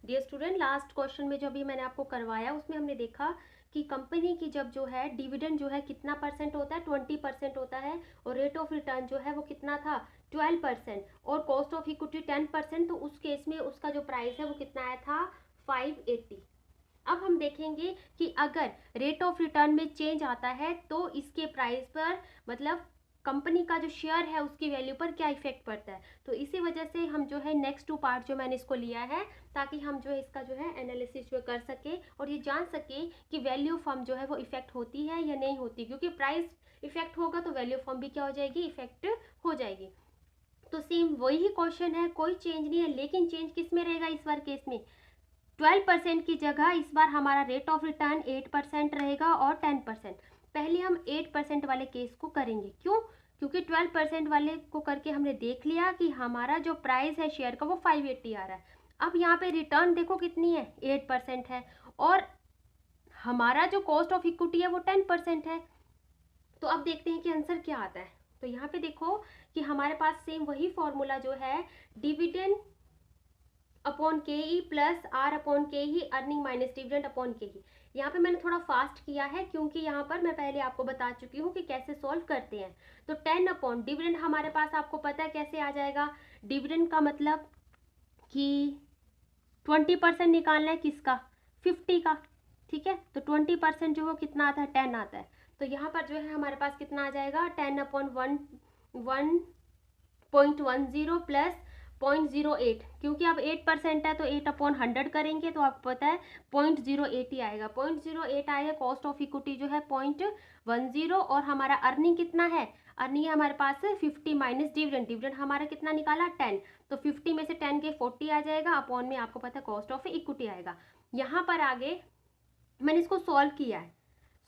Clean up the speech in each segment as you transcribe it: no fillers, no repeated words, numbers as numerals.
Dear student, last question में जो अभी मैंने आपको करवाया उसमें हमने देखा कि कंपनी की जब जो है डिविडेंड जो है कितना परसेंट होता है, 20% होता है, और रेट ऑफ रिटर्न जो है वो कितना था, 12%, और कॉस्ट ऑफ इक्विटी 10%। तो उस केस में उसका जो प्राइस है वो कितना आया था, 580। अब हम देखेंगे कि अगर रेट ऑफ रिटर्न में चेंज आता है तो इसके प्राइस पर, मतलब कंपनी का जो शेयर है उसकी वैल्यू पर क्या इफेक्ट पड़ता है। तो इसी वजह से हम जो है नेक्स्ट 2 पार्ट जो मैंने इसको लिया है, ताकि हम जो है इसका जो है एनालिसिस जो कर सके और ये जान सके कि वैल्यू फॉर्म जो है वो इफेक्ट होती है या नहीं होती, क्योंकि प्राइस इफेक्ट होगा तो वैल्यू फॉर्म भी क्या हो जाएगी, इफेक्ट हो जाएगी। तो सेम वही क्वेश्चन है, कोई चेंज नहीं है, लेकिन चेंज किस में रहेगा इस बार केस में, 12% की जगह इस बार हमारा रेट ऑफ रिटर्न 8% रहेगा और 10%। पहले हम 8% वाले केस को करेंगे, क्यों, क्योंकि 12% वाले को करके हमने देख लिया कि हमारा जो प्राइस है शेयर का वो 580 आ रहा है। अब यहाँ पे रिटर्न देखो कितनी है, 8% है, और हमारा जो कॉस्ट ऑफ इक्विटी है वो 10% है। तो अब देखते हैं कि आंसर क्या आता है। तो यहाँ पे देखो कि हमारे पास सेम वही फॉर्मूला जो है, dividend upon K E plus R upon के ही, अर्निंग माइनस डिविडेंड अपॉन के ही। यहाँ पे मैंने थोड़ा फास्ट किया है क्योंकि यहाँ पर मैं पहले आपको बता चुकी हूँ कि कैसे सॉल्व करते हैं। तो 10 अपॉन डिविडेंड हमारे पास आपको पता है कैसे आ जाएगा, डिविडेंड का मतलब कि 20% निकालना है किसका, 50 का, ठीक है। तो 20% जो वो कितना आता है, 10 आता है। तो यहाँ पर जो है हमारे पास कितना आ जाएगा, 10 अपॉन 1.10 प्लस 0.08, क्योंकि अब 8% है तो 8 अपॉन 100 करेंगे तो आपको पता है 0.08 ही आएगा। 0.08 आएगा, कॉस्ट ऑफ इक्विटी जो है 0.10, और हमारा अर्निंग कितना है, अर्निंग है हमारे पास 50 माइनस डिविडेंड, डिविडेंड हमारा कितना निकाला 10, तो 50 में से 10 के 40 आ जाएगा, अपॉन में आपको पता है कॉस्ट ऑफ इक्विटी आएगा। यहाँ पर आगे मैंने इसको सॉल्व किया है।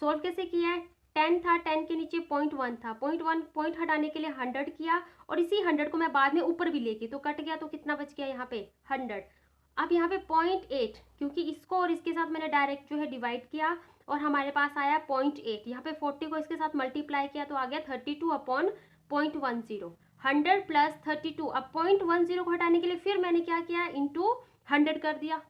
सॉल्व कैसे किया है, 10 था, 10 के नीचे 0.1 था, 0.1 पॉइंट हटाने के लिए 100 किया, और इसी 100 को मैं बाद में ऊपर भी लेके तो कट गया, तो कितना बच गया यहाँ पे 100। अब यहाँ पे 0.8, क्योंकि इसको और इसके साथ मैंने डायरेक्ट जो है डिवाइड किया और हमारे पास आया 0.8, यहाँ पे 40 को इसके साथ मल्टीप्लाई किया तो आ गया 32 अपॉन 0.10, 100 प्लस 32। अब 0.10 को हटाने के लिए फिर मैंने क्या किया, इंटू 100 कर दिया,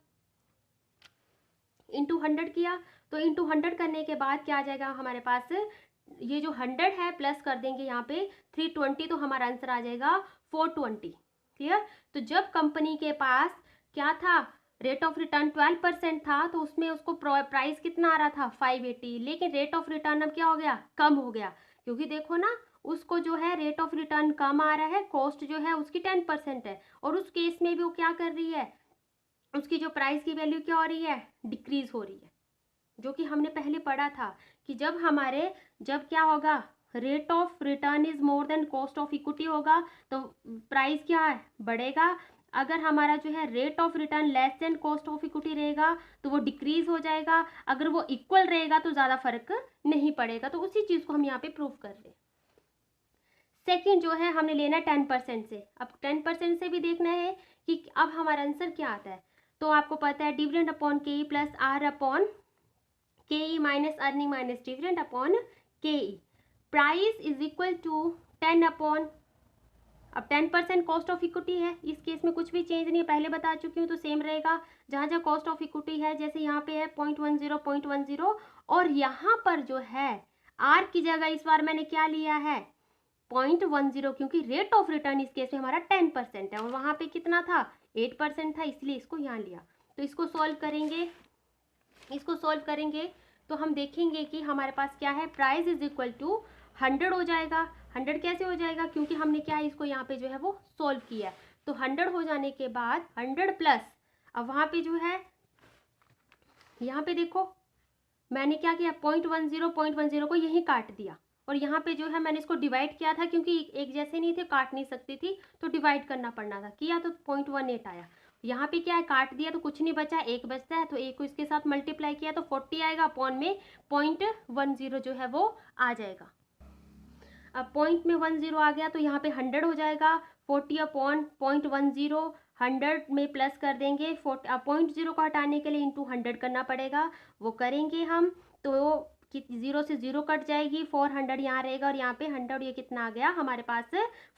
इंटू 100 किया। तो इंटू 100 करने के बाद क्या आ जाएगा हमारे पास, ये जो 100 है प्लस कर देंगे यहाँ पे 320, तो हमारा आंसर आ जाएगा 420। क्लियर। तो जब कंपनी के पास क्या था, रेट ऑफ रिटर्न 12% था, तो उसमें उसको प्राइस कितना आ रहा था 580, लेकिन रेट ऑफ रिटर्न अब क्या हो गया, कम हो गया, क्योंकि देखो ना उसको जो है रेट ऑफ रिटर्न कम आ रहा है, कॉस्ट जो है उसकी 10% है, और उस केस में भी वो क्या कर रही है, उसकी जो प्राइस की वैल्यू क्या हो रही है, डिक्रीज हो रही है, जो कि हमने पहले पढ़ा था कि जब क्या होगा, rate of return is more than cost of equity होगा तो प्राइस क्या है, बढ़ेगा। अगर हमारा जो है rate of return less than cost of equity रहेगा तो वो डिक्रीज हो जाएगा, अगर वो इक्वल रहेगा तो ज़्यादा फर्क नहीं पड़ेगा। तो उसी चीज़ को हम यहाँ पे प्रूव कर रहे हैं। सेकेंड जो है हमने लेना 10% से। अब 10% से भी देखना है कि अब हमारा आंसर क्या आता है। तो आपको पता है dividend upon K E plus R upon K E minus earning minus dividend upon K E, price is equal to 10 upon, अब 10% कॉस्ट ऑफ इक्विटी है, इस केस में कुछ भी चेंज नहीं है, पहले बता चुकी हूँ, तो सेम रहेगा। जहाँ जहाँ कॉस्ट ऑफ इक्विटी है, जैसे यहाँ पे है 0.10, और यहाँ पर जो है आर की जगह इस बार मैंने क्या लिया है 0.10, क्योंकि रेट ऑफ रिटर्न इस केस में हमारा 10% है और वहाँ पे कितना था 8% था, इसलिए इसको यहाँ लिया। तो इसको सॉल्व करेंगे तो हम देखेंगे कि हमारे पास क्या है, प्राइस इज इक्वल टू 100 हो जाएगा। 100 कैसे हो जाएगा, क्योंकि हमने क्या है इसको यहाँ पे जो है वो सॉल्व किया है। तो 100 हो जाने के बाद 100 प्लस, अब वहाँ पे जो है यहाँ पे देखो मैंने क्या किया, 0.10 को यहीं काट दिया, और यहाँ पे जो है मैंने इसको डिवाइड किया था, क्योंकि एक जैसे नहीं थे, काट नहीं सकती थी, तो डिवाइड करना पड़ना था, किया तो 0.18 आया। यहाँ पे क्या है, काट दिया तो कुछ नहीं बचा, एक बचता है, तो एक को इसके साथ मल्टीप्लाई किया तो 40 आएगा, अपॉन में 0.10 जो है वो आ जाएगा। अब 0.10 आ गया तो यहाँ पे 100 हो जाएगा, 40 अपॉन 0.10, 100 में प्लस कर देंगे, 0.0 को हटाने के लिए इंटू 100 करना पड़ेगा, वो करेंगे हम तो 0 से 0 कट जाएगी, 400 यहाँ रहेगा, और यहाँ पे 100, ये कितना आ गया हमारे पास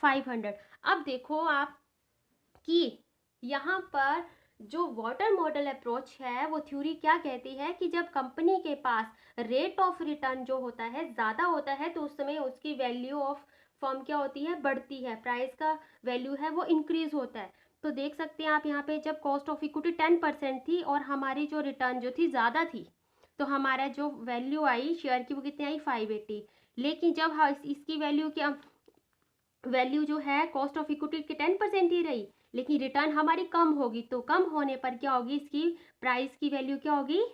500। अब देखो आप कि यहाँ पर जो वाटर मॉडल अप्रोच है वो थ्योरी क्या कहती है कि जब कंपनी के पास रेट ऑफ रिटर्न जो होता है ज़्यादा होता है तो उस समय उसकी वैल्यू ऑफ फर्म क्या होती है, बढ़ती है, प्राइस का वैल्यू है वो इंक्रीज होता है। तो देख सकते हैं आप यहाँ पे जब कॉस्ट ऑफ इक्विटी 10% थी और हमारी जो रिटर्न जो थी ज़्यादा थी, तो हमारा जो वैल्यू आई शेयर की वो कितनी आई 580। लेकिन जब हाँ इसकी वैल्यू क्या, वैल्यू जो है कॉस्ट ऑफ इक्विटी की 10% ही रही, लेकिन रिटर्न हमारी कम होगी, तो कम होने पर क्या होगी, इसकी प्राइस की वैल्यू क्या होगी,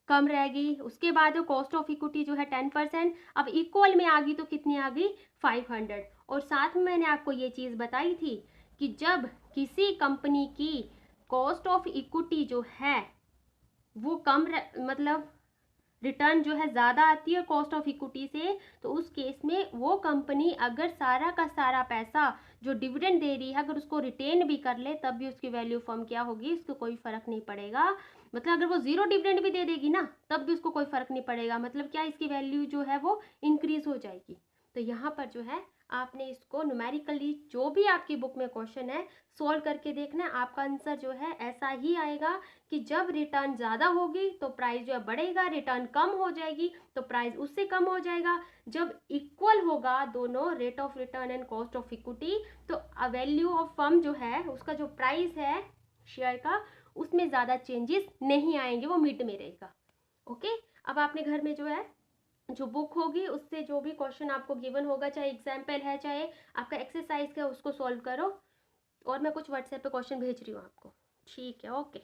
कम रहेगी। उसके बाद जो कॉस्ट ऑफ इक्विटी जो है 10% अब इक्वल में आ गई, तो कितनी आ गई 500। और साथ में मैंने आपको ये चीज़ बताई थी कि जब किसी कंपनी की कॉस्ट ऑफ इक्विटी जो है वो कम मतलब रिटर्न जो है ज़्यादा आती है कॉस्ट ऑफ इक्विटी से, तो उस केस में वो कंपनी अगर सारा का सारा पैसा जो डिविडेंड दे रही है अगर उसको रिटेन भी कर ले तब भी उसकी वैल्यू फर्म क्या होगी, उसको कोई फ़र्क नहीं पड़ेगा। मतलब अगर वो ज़ीरो डिविडेंड भी दे देगी ना तब भी उसको कोई फ़र्क नहीं पड़ेगा, मतलब क्या इसकी वैल्यू जो है वो इंक्रीज हो जाएगी। तो यहाँ पर जो है आपने इसको न्यूमेरिकली जो भी आपकी बुक में क्वेश्चन है सोल्व करके देखना, आपका आंसर जो है ऐसा ही आएगा कि जब रिटर्न ज़्यादा होगी तो प्राइस जो है बढ़ेगा, रिटर्न कम हो जाएगी तो प्राइस उससे कम हो जाएगा। जब इक्वल होगा दोनों rate of return and cost of equity, तो वैल्यू ऑफ फर्म जो है उसका जो प्राइस है शेयर का उसमें ज़्यादा चेंजेस नहीं आएंगे, वो मिड में रहेगा। ओके, अब आपने घर में जो है जो बुक होगी उससे जो भी क्वेश्चन आपको गिवन होगा, चाहे एग्जाम्पल है चाहे आपका एक्सरसाइज का, उसको सॉल्व करो। और मैं कुछ व्हाट्सएप पे क्वेश्चन भेज रही हूँ आपको। ठीक है, ओके।